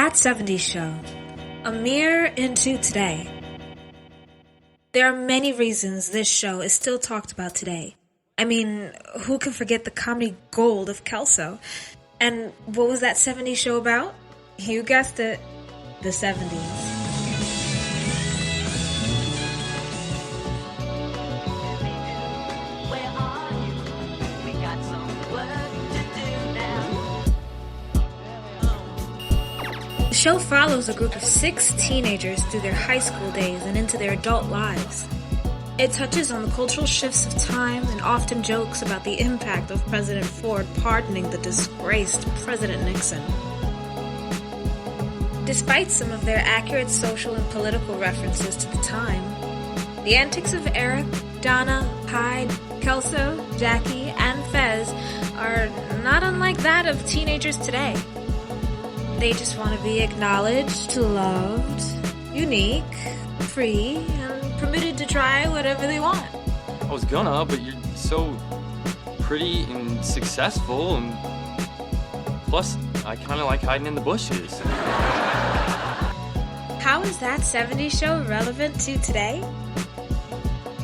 That 70s Show, a mirror into today. There are many reasons this show is still talked about today. I mean, who can forget the comedy gold of Kelso? And what was that 70s show about? You guessed it, the 70s. The show follows a group of 6 teenagers through their high school days and into their adult lives. It touches on the cultural shifts of time and often jokes about the impact of President Ford pardoning the disgraced President Nixon. Despite some of their accurate social and political references to the time, the antics of Eric, Donna, Hyde, Kelso, Jackie, and Fez are not unlike that of teenagers today. They just want to be acknowledged, loved, unique, free, and permitted to try whatever they want. I was gonna, but you're so pretty and successful, and plus, I kind of like hiding in the bushes. How is that 70s show relevant to today?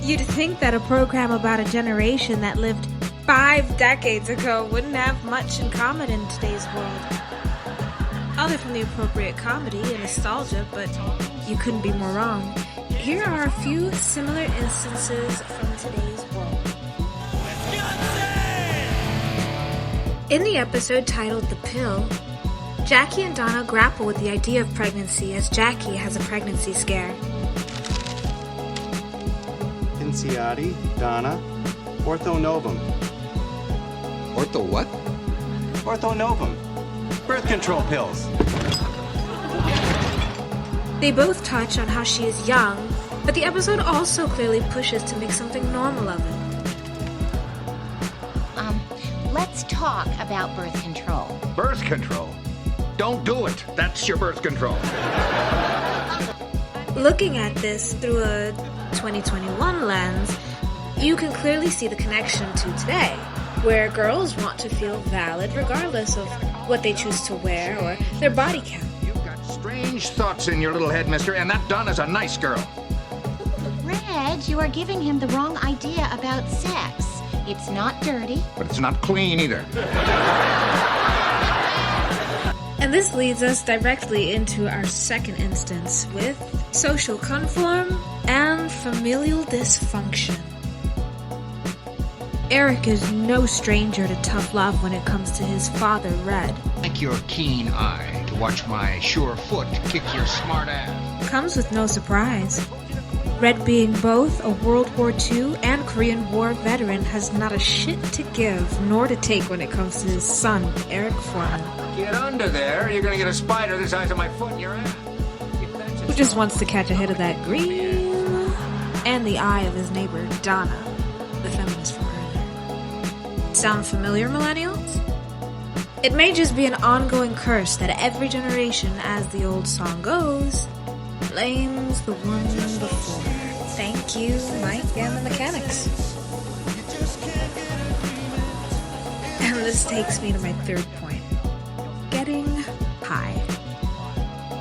You'd think that a program about a generation that lived 5 decades ago wouldn't have much in common in today's world. Other from the appropriate comedy and nostalgia, but you couldn't be more wrong. Here are a few similar instances from today's world. In the episode titled The Pill, Jackie and Donna grapple with the idea of pregnancy as Jackie has a pregnancy scare. Pinciati, Donna, Ortho Novum. Ortho what? Ortho Novum. Birth control pills. They both touch on how she is young, but the episode also clearly pushes to make something normal of it. Let's talk about birth control. Birth control? Don't do it. That's your birth control. Looking at this through a 2021 lens, you can clearly see the connection to today, where girls want to feel valid regardless of what they choose to wear or their body count. You've got strange thoughts in your little head, mister, and that Donna's a nice girl. Reg, you are giving him the wrong idea about sex. It's not dirty. But it's not clean either. And this leads us directly into our second instance with social conform and familial dysfunction. Eric is no stranger to tough love when it comes to his father, Red. Like your keen eye to watch my sure foot kick your smart ass. Comes with no surprise. Red, being both a World War II and Korean War veteran, has not a shit to give nor to take when it comes to his son, Eric Foreman. Get under there, you're gonna get a spider the size of my foot in your ass. Who just wants to catch a hit of that green and the eye of his neighbor, Donna, the feminist from earlier. Sound familiar, millennials? It may just be an ongoing curse that every generation, as the old song goes, blames the one before. Thank you, Mike and the mechanics. And this takes me to my third point. Getting high.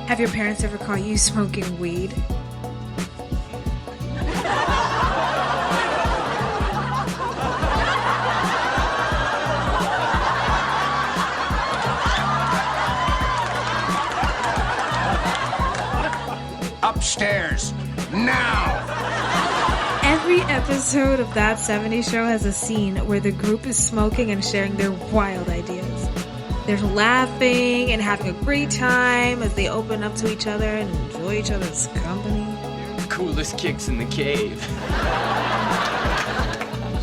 Have your parents ever caught you smoking weed? Upstairs, now! Every episode of That 70s Show has a scene where the group is smoking and sharing their wild ideas. They're laughing and having a great time as they open up to each other and enjoy each other's company. Coolest kicks in the cave.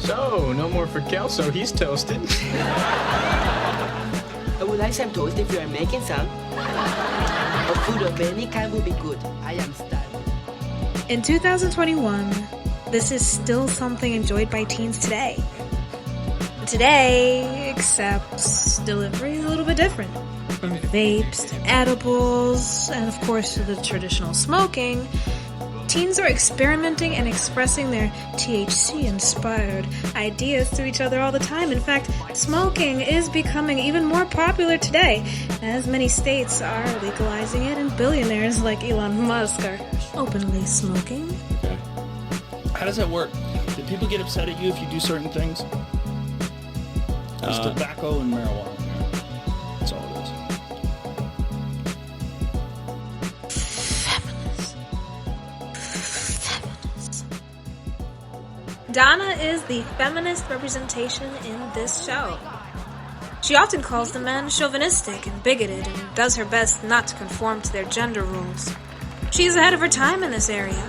So, no more for Kelso, he's toasted. I would like some toast if you are making some. A food of any kind will be good. I am starving. In 2021, this is still something enjoyed by teens today. Today, except delivery is a little bit different. From vapes to edibles, and of course to the traditional smoking, Teens are experimenting and expressing their THC-inspired ideas to each other all the time. In fact, smoking is becoming even more popular today, as many states are legalizing it, and billionaires like Elon Musk are openly smoking. Okay. How does that work? Do people get upset at you if you do certain things? It's tobacco and marijuana. That's all it is. Donna is the feminist representation in this show. She often calls the men chauvinistic and bigoted and does her best not to conform to their gender roles. She is ahead of her time in this area.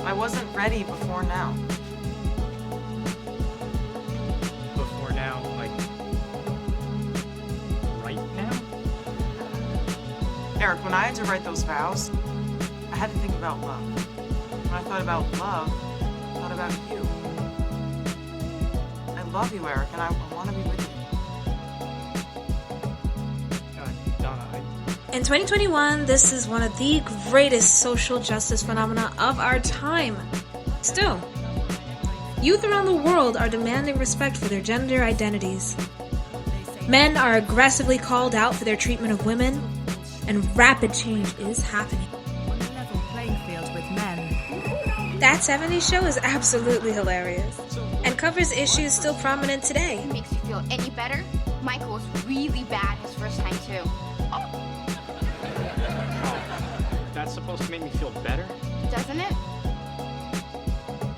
I wasn't ready before now. Before now, like right now? Eric, when I had to write those vows, I had to think about love. When I thought about love, I thought about you. I love you, Eric, and I want to be with you. In 2021, this is one of the greatest social justice phenomena of our time. Still, youth around the world are demanding respect for their gender identities. Men are aggressively called out for their treatment of women, and rapid change is happening. On a level playing field with men. That 70s show is absolutely hilarious, and covers issues still prominent today. It makes you feel any better? Michael was really bad his first time too. That's supposed to make me feel better? Doesn't it?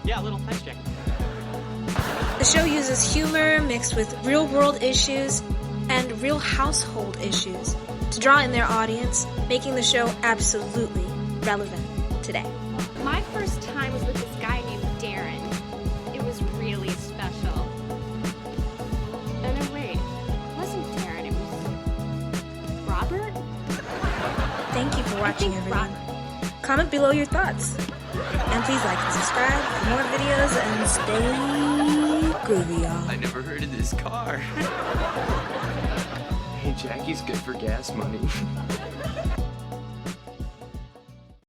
Yeah, a little. Thanks, Jack. The show uses humor mixed with real-world issues and real household issues to draw in their audience, making the show absolutely relevant today. My first time was with this guy named Darren. It was really special. Oh no, wait. It wasn't Darren, it was Robert? Thank you for watching, everyone. Comment below your thoughts. And please like and subscribe for more videos and stay groovy, y'all. I never heard of this car. Hey, Jackie's good for gas money.